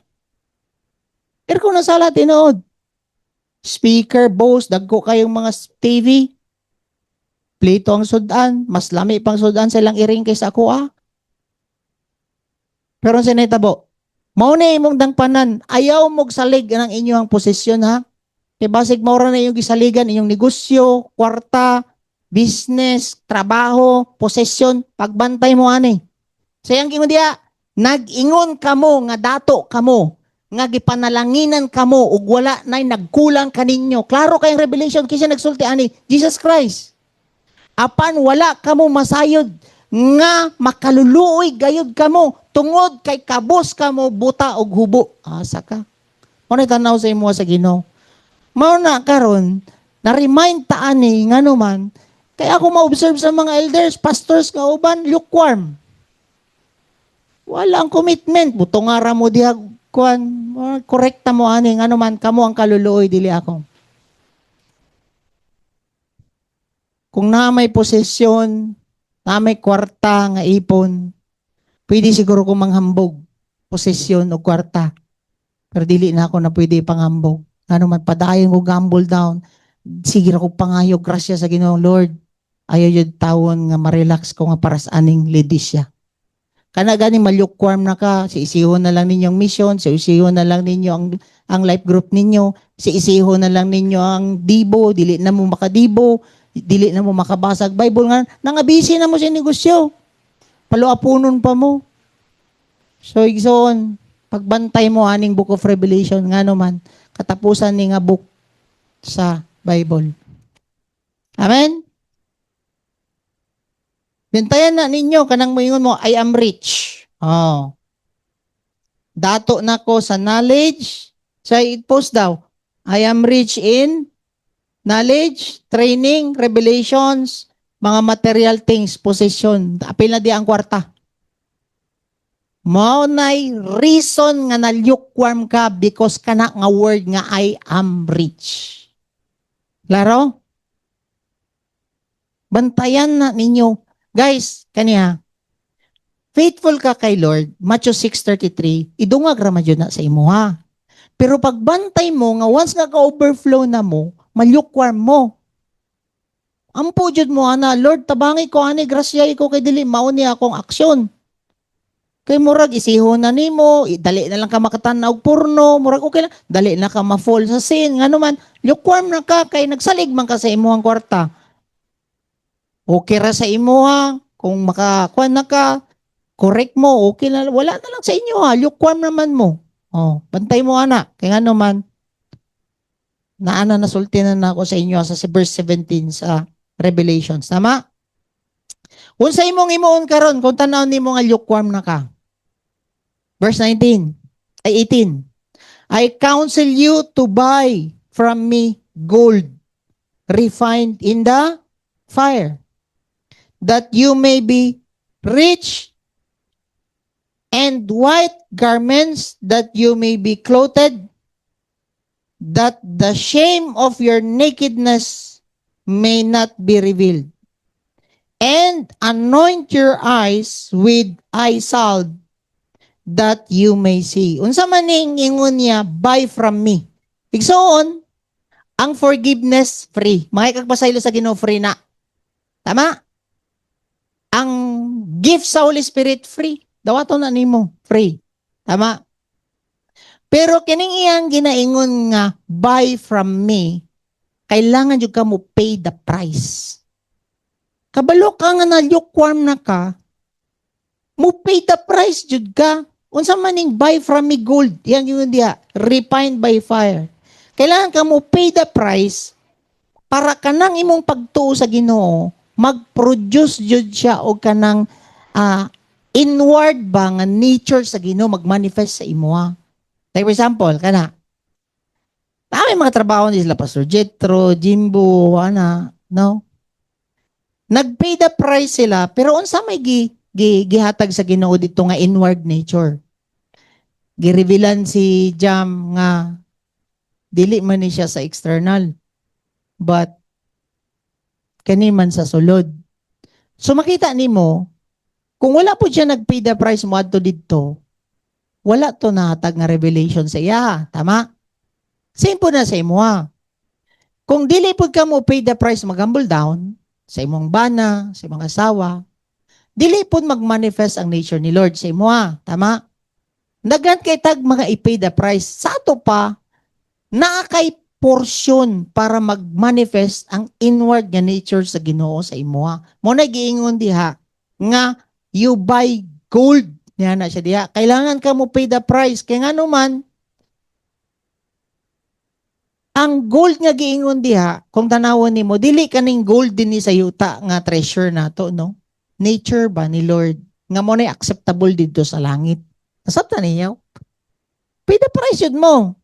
Aircon ng sala, tinood. Speaker, Bose, dagko kayong mga TV. Plito ang sudan, mas lami pang sudan silang iring kaysa ako Pero ang sinitabo, mao na imong dangpanan, ayaw mog salig ng inyong posisyon ha. Kay basig mao na yung gisaligan inyong negosyo, kwarta, business, trabaho, posesyon, pagbantay mo ani. Sayang ingon diya, nag-ingon kamo nga dato kamo, nga gipanalanginan kamo ug wala nay nagkulang kaninyo. Klaro kayong revelation kinsa nagsulti ani, Jesus Christ. Apan wala kamo masayod nga makaluluoy gayud kamo tungod kay kabos kamo buta og hubo. Asa ka? Mo tanaw sa imo sa Ginoo. Mao na karon na-remind ta ani ngano man kay ako ma-observe sa mga elders, pastors nga uban lukewarm. Walang commitment. Buto nga ra mo diha kuan, korekta mo ani ngano man kamo ang kaluluoy dili ako. Kung na may posesyon, na may kwarta nga ipon, pwede siguro ko manghambog posesyon o kwarta. Pero dili na ako na pwede panghambog. Ano man, padayon ko gamble down. Sige ako pangayo, grasya sa Ginoong Lord. Ayaw yun tawon nga marelax ko nga para sa aning lidisya. Kana gani malukewarm na ka, siisihon na lang ninyo ang mission, siisihon na lang ninyo ang life group ninyo, siisihon na lang ninyo ang dibo, dili na mo makadibo, dili na mo makabasag Bible nga, nangabisi na mo sa negosyo. Paluapunon pa mo. So, igsoon, pagbantay mo aning Book of Revelation, nga naman, katapusan ni nga book sa Bible. Amen? Bintayan na ninyo, kanang moingon mo, I am rich. Oh. Dato na ko sa knowledge. So, it post daw, I am rich in knowledge, training, revelations, mga material things, possession. Apil na di ang kwarta. Mao nay reason nga na-lukewarm ka because kana nga word nga I am rich. Klaro? Bantayan na ninyo. Guys, kaniya, faithful ka kay Lord, Matthew 6:33, idungag raman yun na sa imo ha. Pero pagbantay mo, nga once nga ka-overflow na mo, malukewarm mo. Ampo jud mo ana, Lord, tabangi ko ani, grasya ko kay dili mao ni akong aksyon. Kay murag isihon na nimo, dali na lang ka makatan-og porno, murag okay na, dali na ka ma-fall sa sin, ngano man, lukewarm na ka kay nagsalig man ka sa imong kwarta. Okay ra sa imo ha, kung makakuan na ka, correct mo, okay na, wala na lang sa inyo ha, lukewarm naman mo. Oh, bantay mo ana, kay ngano man, naana nasulti na ako sa inyo sa verse 17 sa Revelations, tama? Kung sa imong imuon karon, kung tanaw nimo nga lukewarm na ka. Verse 18. I counsel you to buy from me gold refined in the fire, that you may be rich, and white garments, that you may be clothed, that the shame of your nakedness may not be revealed. And anoint your eyes with eye salve, that you may see. Unsa man ning ingon niya, buy from me. Igsoon, ang forgiveness free. Mga ikagpasaylo sa Ginoo free na. Tama? Ang gift sa Holy Spirit free. Dawato na nimo free. Tama? Pero kining iyang ginaingon nga buy from me, kailangan jud ka mo pay the price. Kabalo ka nga na lukewarm na ka, mo pay the price jud ka. Unsa man ning buy from me gold, yang yun diha, refined by fire. Kailangan ka mo pay the price para kanang imong pagtuo sa Ginoo mag-produce jud siya og kanang inward ba nga nature sa Ginoo mag-manifest sa imo. Like for example, kana may mga trabaho ni sila Pastor Jetro, Jimbo, no? Nag-pay the price sila, pero unsa may gihatag sa Ginoo dito nga inward nature. Girevealan si Jam nga dili man ni siya sa external, but kani man sa sulod. So makita nimo, kung wala po siya nag-pay the price mo adto didto, wala to nahatag nga revelation sa iya, tama? Same po na sa imo ha. Kung dili pud ka mo pay the price mag-humble down, sa imong bana, sa imong asawa, dili pud mag-manifest ang nature ni Lord sa imo, tama? Daghan kay tag mga i-pay the price. Sa ato pa, naa kay porsyon para mag-manifest ang inward nga nature sa Ginoo sa imo. Mo na giingon diha nga you buy gold niya na siya diha. Kailangan ka mo pay the price. Kaya nga naman, ang gold nga giingon diha, kung tanawon nimo, dili kaning gold din ni sa yuta nga treasure nato, no? Nature ba ni Lord nga mo na acceptable dito sa langit. Nasabtan ninyo? Pay the price yun mo.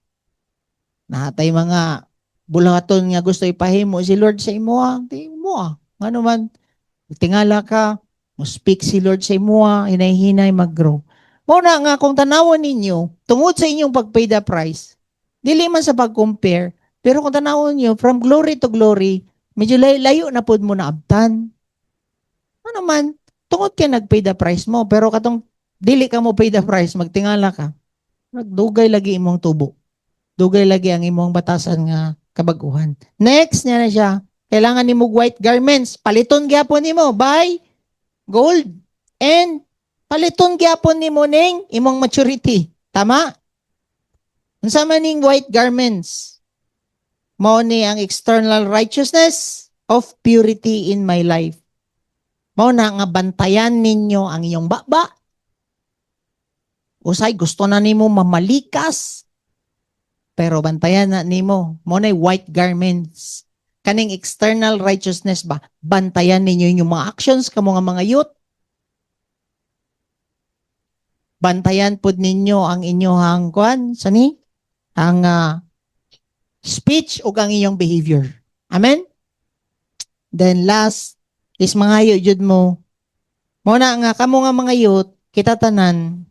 Nahatay mga bulaton nga gusto ipahimo si Lord sa imo, di mo. Ano man, tingala ka, mo speak si Lord sa imo, hinay-hinay mag-grow. Muna nga, kung tanawon ninyo, tungod sa inyong pag-pay the price, dili man sa pag-compare, pero kung tanawon niyo, from glory to glory, medyo layo na pod mo na abtan. Ano man, tungod ka nag-pay the price mo, pero katong dili ka mo pay the price, magtingala ka, nagdugay lagi imong tubo. Dugay lagi ang imong batasan nga kabaguhan. Next niya na siya, kailangan nimo white garments. Paliton gyapon nimo by gold. And paliton gyapon nimo ning imong maturity. Tama? Unsa man ning white garments? Mao ni ang external righteousness of purity in my life. Mao na nga bantayan ninyo ang iyong baba. Usay gusto na nimo mamalikas, pero bantayan na nimo mo na white garments. Kaning external righteousness ba, bantayan ninyo yung mga actions kamo nga mga youth. Bantayan pud ninyo ang inyong kuan sani ang speech ug ang inyong behavior. Amen. Then last is mga jud mo na nga kamo nga mga youth, kita tanan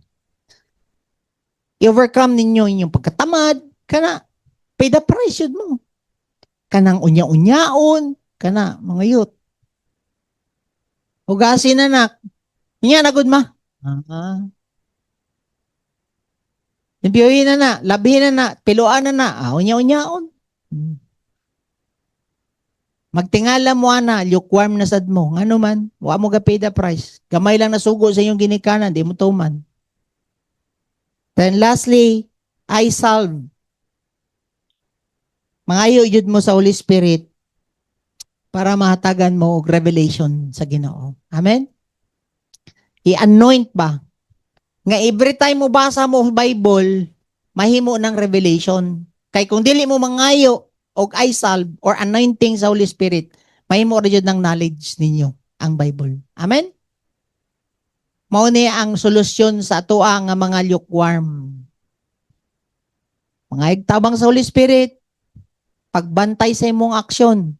i-overcome ninyo inyong pagkatamad kana pay the price yun mo. Kanang unya-unyaon, kana mga youth. Ugasin na nak. Inya na gud ma. Impiyoyin na, labihin na, piluan na, unya-unyaon. Magtingala mo ana, lukewarm na sad mo. Ngano man, wa mo ga pay the price. Gamay lang nasugo sa inyong ginikanan, di mo tuman. Then lastly, I salve. Mangayo jud mo sa Holy Spirit para mahatagan mo og revelation sa Ginoo. Amen? I-anoint ba? Nga every time mo basa mo Bible, mahimo ng revelation. Kay kung dili mo mangayo og I salve or anointing sa Holy Spirit, mahimo ra jud ng knowledge ninyo ang Bible. Amen? Mao ni ang solusyon sa atoa nga mga lukewarm. Mga igtabang sa Holy Spirit, pagbantay sa imong aksyon.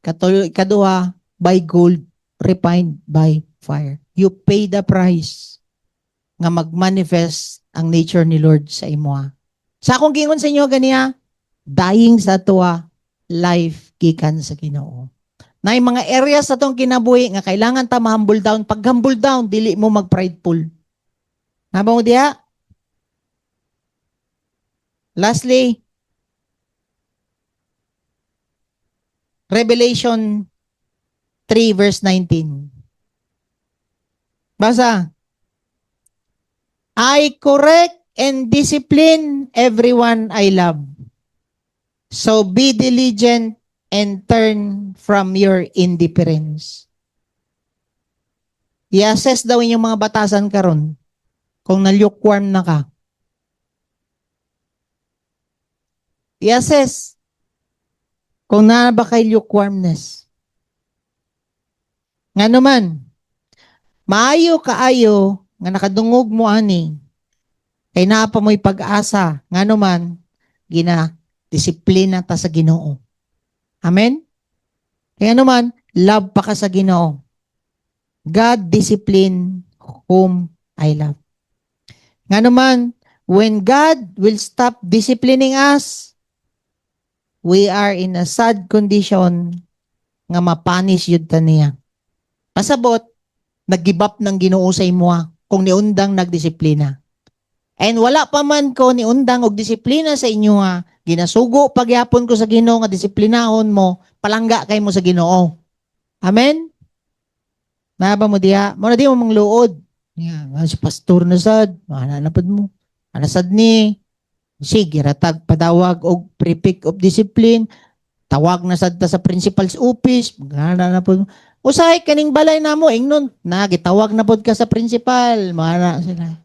Kaduha, by gold, refined by fire. You pay the price nga mag-manifest ang nature ni Lord sa imo. Sa akong gingon sa inyo ganiya, dying sa tuwa, life gikan sa Ginoo. Na yung mga areas sa tong kinabuhi nga kailangan ta ma-humble down. Pag humble down, dili mo mag-prideful. Naba mo diya? Lastly, Revelation 3 verse 19. Basa. I correct and discipline everyone I love. So be diligent and turn from your indifference. I-assess daw yung mga batasan karon kung na-lukewarm na ka. I-assess kung na ba kay lukewarmness. Nga naman, maayo kaayo nga nakadungog mo ani, kay naa pa mo'y pag-asa, nga naman, disiplina ta sa Ginoo. Amen? Kaya naman, love pa ka sa Ginoo. God discipline whom I love. Nga naman, when God will stop disciplining us, we are in a sad condition nga mapanis yun ta niya. Pasabot, nag-give up ng Ginoo sa imo kung niundang nagdisiplina. And wala pa man ko ni undang og disiplina sa inyo nga, ginasugo pagyapon ko sa Ginoo nga disiplinahon mo, palangga kay mo sa Ginoo. Amen? Naba mo diha, mo na di mo mangluod. Yeah, si pastor na sad, mananapod mo. Anasad ni, sige, ratag padawag og prefect of discipline, tawag na sad ta sa principal's office, mananapod mo. Usahay kaning balay namo ingnon, na gitawag na pod ka sa principal, mana sila.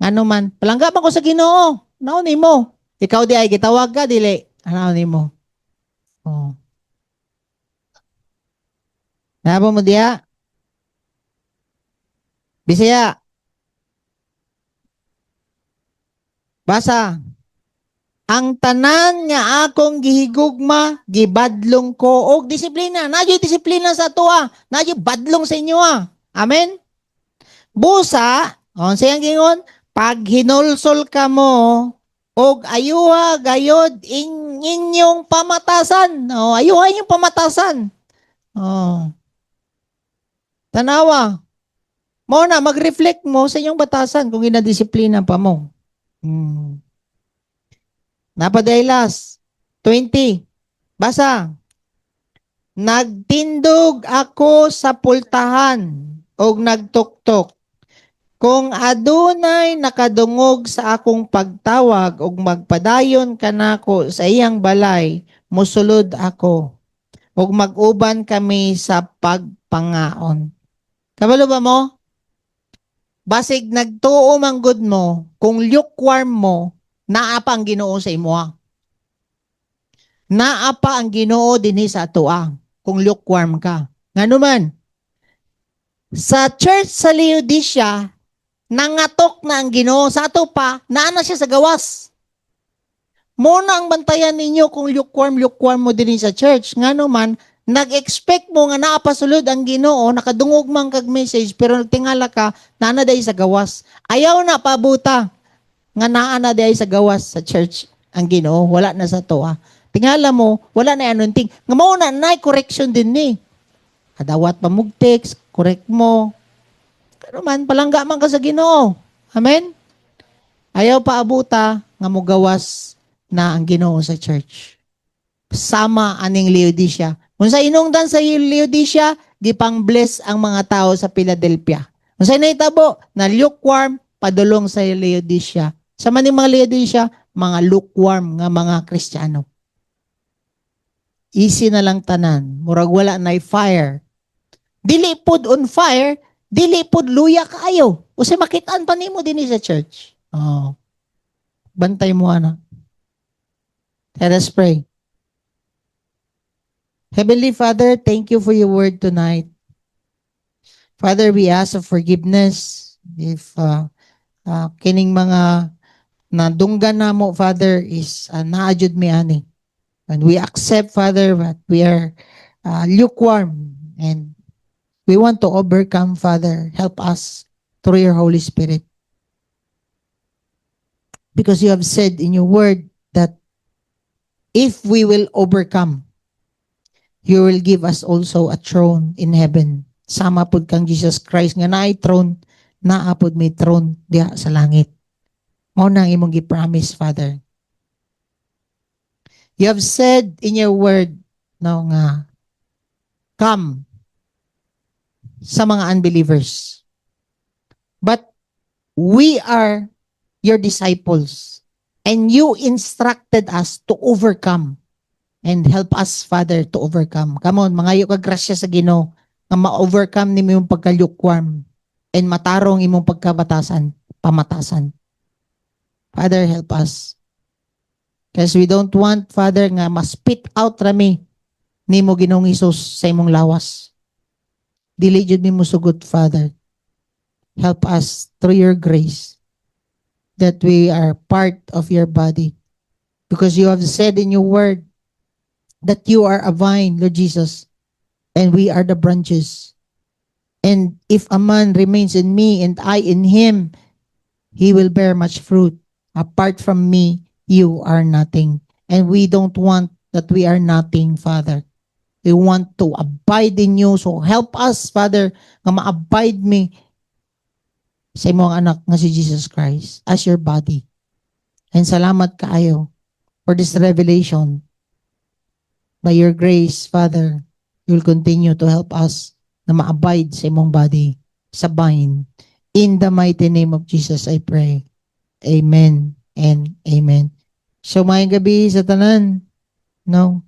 Ano man, palangga man ko sa Ginoo. Naon nimo? Ikaw di ay gitawag ka dili. Ano nimo? Oh. Nabo mo diha? Bisaya. Basa. Ang tanan nga akong gihigugma, gibadlong ko og disiplina. Nadyo disiplina sa ato. Nadyo badlong sa inyo. Amen? Busa, sayang gingon, pag hinulsol ka mo, og ayuha gayod inyong pamatasan. Ayuha inyong pamatasan. Tanawa. Mo na, mag-reflect mo sa inyong batasan kung inadisiplina pa mo. Napadaylas, 20. Basa. Nagtindog ako sa pultahan og nagtuktok. Kung adunay nakadungog sa akong pagtawag og magpadayon kanako sa iyang balay, musulod ako. Og mag-uban kami sa pagpangaon. Kabalo ba mo? Basig nagtuo manggod mo, kung lukewarm mo, naa pa ang Ginoo sa imo. Naa pa ang Ginoo dinhi sa atoa, kung lukewarm ka. Ngano man, sa church sa Laodicea, nangatok na ang Ginoo sa ato pa, naa na siya sa gawas. Muna ang bantayan ninyo kung lukewarm mo dinhi sa church. Ngano man, nag-expect mo nga naapasulod ang Ginoo, nakadungog man kag message, pero nagtingala ka, naana day sa gawas. Ayaw na pabuta nga naana day sa gawas sa church ang Ginoo, wala na sa toa. Tingala mo, wala na anunting. Nga mo na correction din ni. Kadawat pa mong text, correct mo. Pero man, palangga man ka sa Ginoo. Amen? Ayaw pa abuta nga mo gawas na ang Ginoo sa church. Sama aning Laodicea. Kung sa inungdan sa Laodicea, gipang bless ang mga tao sa Philadelphia. Kung sa naitabo, na lukewarm, padulong sa Laodicea. Sa maning mga Laodicea, mga lukewarm nga mga Kristiyano. Easy na lang tanan. Murag wala na fire. Dili pod on fire, dili pod luya kaayo. Kasi makitaan pa nimo din sa church. Bantay mo ana. Let us pray. Heavenly Father, thank you for your word tonight. Father, we ask of forgiveness if kining mga nadunggan na mo, Father, is naadjud mi ani. And we accept, Father, that we are lukewarm and we want to overcome, Father. Help us through your Holy Spirit. Because you have said in your word that if we will overcome, you will give us also a throne in heaven. Sama pod kang Jesus Christ nga naay throne, naapod may throne diha sa langit. Mao nang imong gi-promise, Father. You have said in your word no nga come sa mga unbelievers. But we are your disciples and you instructed us to overcome and help us, Father, to overcome. Come on, mangayo ka grasya sa Ginoo nga ma-overcome nimo yung pagka-lukewarm and matarong imong pagkabatasan, pamatasan. Father, help us. Because we don't want, Father, nga ma-spit out rami nimo Ginoong Hesus sa imong lawas. Dili jud nimo sugot, Father. Help us through your grace that we are part of your body. Because you have said in your word that you are a vine, Lord Jesus, and we are the branches. And if a man remains in me and I in him, he will bear much fruit. Apart from me, you are nothing. And we don't want that we are nothing, Father. We want to abide in you. So help us, Father, nga ma-abide me sa imong anak nga si Jesus Christ as your body. And salamat kaayo for this revelation. By your grace, Father, you will continue to help us na ma-abide sa imong body, sa vine. In the mighty name of Jesus, I pray. Amen and amen. So, maayong gabi sa tanan. No?